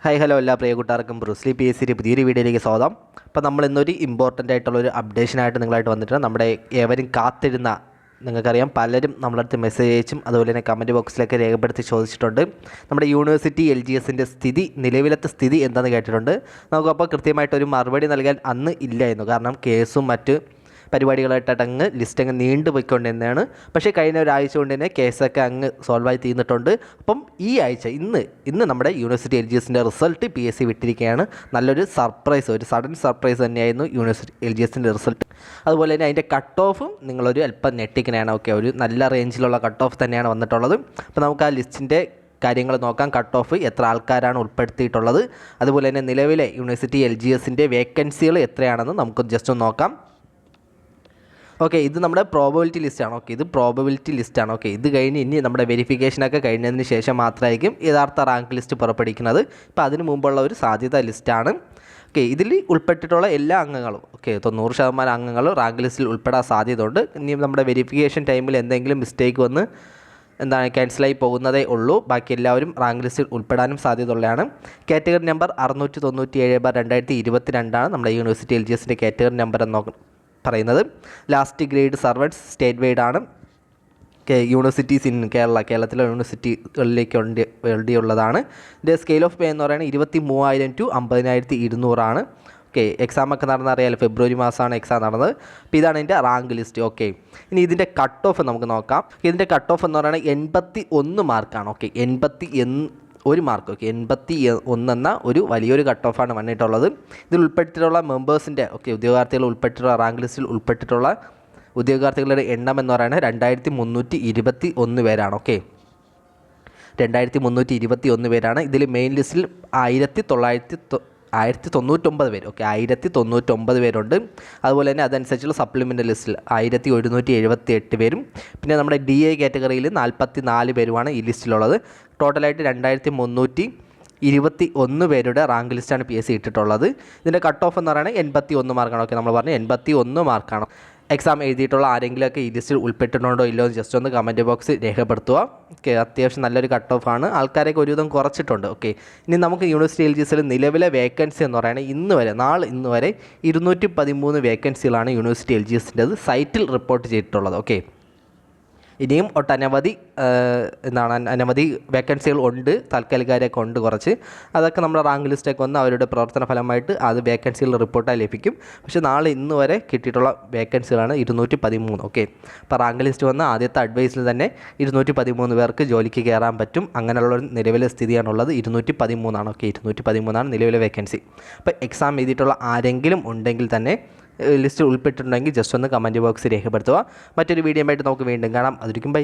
Hi hello എല്ലാ പ്രിയ കൂട്ടുകാർക്കും Bruce Lee P S സിയുടെ പുതിയൊരു വീഡിയോയിലേക്ക് സ്വാഗതം. അപ്പോൾ നമ്മൾ ഇന്നൊരു ഇമ്പോർട്ടൻ്റ് ആയിട്ടുള്ളൊരു അപ്ഡേഷനായിട്ട് നിങ്ങളായിട്ട് വന്നിട്ടുണ്ട്. നമ്മുടെ ഏവരും കാത്തിരുന്ന, നിങ്ങൾക്കറിയാം പലരും നമ്മളെ അടുത്ത് മെസ്സേജ് അയച്ചും അതുപോലെ തന്നെ കമൻറ്റ് ബോക്സിലൊക്കെ രേഖപ്പെടുത്തി ചോദിച്ചിട്ടുണ്ട്. നമ്മുടെ യൂണിവേഴ്സിറ്റി LGSൻ്റെ സ്ഥിതി, നിലവിലത്തെ സ്ഥിതി എന്താണെന്ന് കേട്ടിട്ടുണ്ട്. നമുക്കപ്പോൾ കൃത്യമായിട്ടൊരു മറുപടി നൽകാൻ അന്ന് ഇല്ലായിരുന്നു. കാരണം കേസും മറ്റ് പരിപാടികളായിട്ട് അങ്ങ് ലിസ്റ്റ് അങ്ങ് നീണ്ടുപോയിക്കൊണ്ടിരുന്നതാണ്. പക്ഷേ കഴിഞ്ഞ ഒരാഴ്ച കൊണ്ട് തന്നെ കേസൊക്കെ അങ്ങ് സോൾവായി തീർന്നിട്ടുണ്ട്. അപ്പം ഈ ആഴ്ച ഇന്ന് നമ്മുടെ യൂണിവേഴ്സിറ്റി LGSൻ്റെ റിസൾട്ട് PSC വിട്ടിരിക്കുകയാണ്. നല്ലൊരു സർപ്രൈസ്, ഒരു സഡൻ സർപ്രൈസ് തന്നെയായിരുന്നു യൂണിവേഴ്സിറ്റി LGSൻ്റെ റിസൾട്ട്. അതുപോലെ തന്നെ അതിൻ്റെ കട്ട് ഓഫും നിങ്ങളൊരു അല്പം ഞെട്ടിക്കനെയാണ്. ഓക്കെ, ഒരു നല്ല റേഞ്ചിലുള്ള കട്ട് ഓഫ് തന്നെയാണ് വന്നിട്ടുള്ളത്. അപ്പോൾ നമുക്ക് ആ ലിസ്റ്റിൻ്റെ കാര്യങ്ങൾ നോക്കാം. കട്ട് ഓഫ് എത്ര ആൾക്കാരാണ് ഉൾപ്പെടുത്തിയിട്ടുള്ളത്, അതുപോലെ തന്നെ നിലവിലെ യൂണിവേഴ്സിറ്റി LGSൻ്റെ വേക്കൻസികൾ എത്രയാണെന്ന് നമുക്ക് ജസ്റ്റ് ഒന്ന് നോക്കാം. ഓക്കെ, ഇത് നമ്മുടെ പ്രോബബിലിറ്റി ലിസ്റ്റാണ്. ഓക്കെ, ഇത് പ്രോബബിലിറ്റി ലിസ്റ്റാണ്. ഓക്കെ, ഇത് കഴിഞ്ഞ് ഇനി നമ്മുടെ വെരിഫിക്കേഷനൊക്കെ കഴിഞ്ഞതിന് ശേഷം മാത്രമായിരിക്കും യഥാർത്ഥ റാങ്ക് ലിസ്റ്റ് പുറപ്പെടുവിക്കുന്നത്. ഇപ്പോൾ അതിന് മുമ്പുള്ള ഒരു സാധ്യത ലിസ്റ്റാണ്. ഓക്കെ, ഇതിൽ ഉൾപ്പെട്ടിട്ടുള്ള എല്ലാ അംഗങ്ങളും 90% അംഗങ്ങളും റാങ്ക് ലിസ്റ്റിൽ ഉൾപ്പെടാൻ സാധ്യതയുണ്ട്. ഇനി നമ്മുടെ വെരിഫിക്കേഷൻ ടൈമിൽ എന്തെങ്കിലും മിസ്റ്റേക്ക് വന്ന് ക്യാൻസലായി പോകുന്നതേ ഉള്ളൂ. ബാക്കി എല്ലാവരും റാങ്ക് ലിസ്റ്റിൽ ഉൾപ്പെടാനും സാധ്യതയുള്ളതാണ്. കാറ്റഗറി നമ്പർ 697/2022 നമ്മുടെ യൂണിവേഴ്സിറ്റി LGSൻ്റെ കാറ്റഗറി നമ്പർ എന്ന് പറയുന്നത്. ലാസ്റ്റ് ഗ്രേഡ് സർവൻറ്റ്സ് സ്റ്റേറ്റ് വൈഡ് ആണ്. യൂണിവേഴ്സിറ്റീസ് ഇൻ കേരളത്തിലെ യൂണിവേഴ്സിറ്റികളിലേക്ക് വേണ്ടിയുള്ളതാണ്. ഇതിൻ്റെ സ്കെയിൽ ഓഫ് പേ എന്ന് പറയുന്നത് 23,000 to 50,200 ഓക്കെ, എക്സാമൊക്കെ നടന്നറിയാലോ, ഫെബ്രുവരി മാസമാണ് എക്സാം നടന്നത്. അപ്പോൾ ഇതാണ് ഇതിൻ്റെ റാങ്ക് ലിസ്റ്റ്. ഓക്കെ, ഇനി ഇതിൻ്റെ കട്ട് ഓഫ് നമുക്ക് നോക്കാം. ഇതിൻ്റെ കട്ട് ഓഫ് എന്ന് പറയുന്നത് 81 മാർക്കാണ്. Okay, 81 mark. ഓക്കെ, 81 എന്ന ഒരു വലിയൊരു കട്ട് ഓഫാണ് വന്നിട്ടുള്ളത്. ഇതിൽ ഉൾപ്പെട്ടിട്ടുള്ള മെമ്പേഴ്സിൻ്റെ ഉദ്യോഗാർത്ഥികൾ ഉൾപ്പെട്ടിട്ടുള്ള റാങ്ക് ലിസ്റ്റിൽ ഉൾപ്പെട്ടിട്ടുള്ള ഉദ്യോഗാർത്ഥികളുടെ എണ്ണം എന്ന് പറയുന്നത് 2321 പേരാണ്. ഓക്കെ, 2321 പേരാണ്. ഇതിൽ മെയിൻ ലിസ്റ്റിൽ 1099 പേര്. ഓക്കെ, 1099 പേരുണ്ട്. അതുപോലെ തന്നെ അതനുസരിച്ചുള്ള സപ്ലിമെൻ്റ് ലിസ്റ്റിൽ 1178 പേരും, പിന്നെ നമ്മുടെ DA കാറ്റഗറിയിൽ 44 പേരുമാണ് ഈ ലിസ്റ്റിലുള്ളത്. ടോട്ടലായിട്ട് 2321 പേരുടെ റാങ്ക് ലിസ്റ്റാണ് PSC ഇട്ടിട്ടുള്ളത്. ഇതിൻ്റെ കട്ട് ഓഫ് എന്ന് പറയുന്നത് 81 മാർക്കാണ്. ഓക്കെ, നമ്മൾ പറഞ്ഞു 81 മാർക്കാണ്. എക്സാം എഴുതിയിട്ടുള്ള ആരെങ്കിലുമൊക്കെ ഈ ലിസ്റ്റിൽ ഉൾപ്പെട്ടിട്ടുണ്ടോ ഇല്ലോ എന്ന് ജസ്റ്റ് ഒന്ന് കമൻറ്റ് ബോക്സിൽ രേഖപ്പെടുത്തുക. ഓക്കെ, അത്യാവശ്യം നല്ലൊരു കട്ട് ഓഫ് ആണ്. ആൾക്കാരൊക്കെ ഒരുവിധം കുറച്ചിട്ടുണ്ട്. ഓക്കെ, ഇനി നമുക്ക് യൂണിവേഴ്സിറ്റി LGSൽ നിലവിലെ വേക്കൻസി എന്ന് പറയുന്നത് ഇന്ന് വരെ 213 വേക്കൻസികളാണ് യൂണിവേഴ്സിറ്റി LGSൻ്റെത് സൈറ്റിൽ റിപ്പോർട്ട് ചെയ്തിട്ടുള്ളത്. ഓക്കെ, ഇനിയും ഒട്ടനവധി അനവധി വേക്കൻസികൾ ഉണ്ട്, താൽക്കാലികരൊക്കെ ഉണ്ട് കുറച്ച്. അതൊക്കെ നമ്മുടെ റാങ്ക് ലിസ്റ്റൊക്കെ വന്ന് അവരുടെ പ്രവർത്തന ഫലമായിട്ട് അത് വേക്കൻസികൾ റിപ്പോർട്ടായി ലഭിക്കും. പക്ഷേ ഇന്ന് വരെ കിട്ടിയിട്ടുള്ള വേക്കൻസികളാണ് 213. ഓക്കെ, അപ്പോൾ റാങ്ക് ലിസ്റ്റ് വന്ന് ആദ്യത്തെ അഡ്വൈസിൽ തന്നെ 213 പേർക്ക് ജോലിക്ക് കയറാൻ പറ്റും. അങ്ങനെയുള്ളൊരു നിലവിലെ സ്ഥിതിയാണുള്ളത്. 213 ഓക്കെ, 213 നിലവിലെ വേക്കൻസി. അപ്പോൾ എക്സാം എഴുതിയിട്ടുള്ള ആരെങ്കിലും ഉണ്ടെങ്കിൽ തന്നെ ലിസ്റ്റ് ഉൾപ്പെട്ടിട്ടുണ്ടെങ്കിൽ ജസ്റ്റ് ഒന്ന് കമൻറ്റ് ബോക്സിൽ രേഖപ്പെടുത്തുക. മറ്റൊരു വീഡിയോ ആയിട്ട് നമുക്ക് വീണ്ടും കാണാം. അതിരിക്കും ബൈ.